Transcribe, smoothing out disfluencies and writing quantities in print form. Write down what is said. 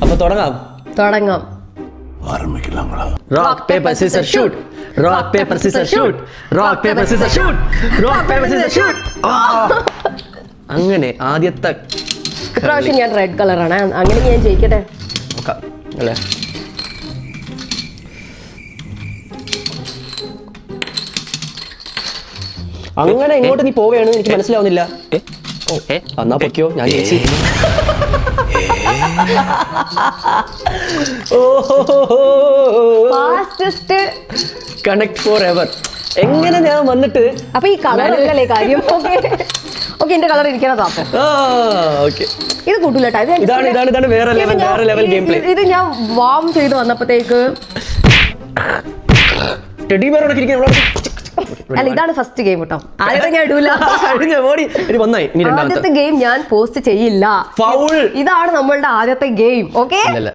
അപ്പൊ തുടങ്ങാം. Rock paper scissors shoot. Rock paper scissors shoot. Rock paper scissors shoot. Rock paper scissors shoot. അങ്ങനെ ആദ്യത്തെ ഇപ്രാവശ്യം ഞാൻ റെഡ് കളറാണ്, അങ്ങനെ ഞാൻ ജയിക്കട്ടെ അല്ലേ? അങ്ങനെ എങ്ങോട്ട് നീ പോവുകയാണ് എനിക്ക് മനസ്സിലാവുന്നില്ല. എന്നാ പൊയ്ക്കോ, ഞാൻ ജയിച്ചു. Fastest connect for ever. എങ്ങനെ ഞാൻ വന്നിട്ട് അപ്പൊ ഈ കളർ അല്ലല്ലേ കാര്യം. ഓക്കെ എന്റെ കളർ ഇരിക്കണതാ. ഇത് കൂട്ടൂലട്ടാ, ഇതാണ് വേറെ ലെവൽ ഗെയിം പ്ലേ. ഇത് ഞാൻ വാം ചെയ്ത് വന്നപ്പോഴത്തേക്ക് ടെഡി ബെയർ അല്ല, ഇതാണ് ഫസ്റ്റ് ഗെയിം കേട്ടോ. ആദ്യത്തെ ഞാൻ ഇടൂല. ആദ്യത്തെ ഗെയിം ഞാൻ പോസ്റ്റ് ചെയ്യില്ല. ഫൗൾ. ഇതാണ് നമ്മളുടെ ആദ്യത്തെ ഗെയിം. ഓക്കെ.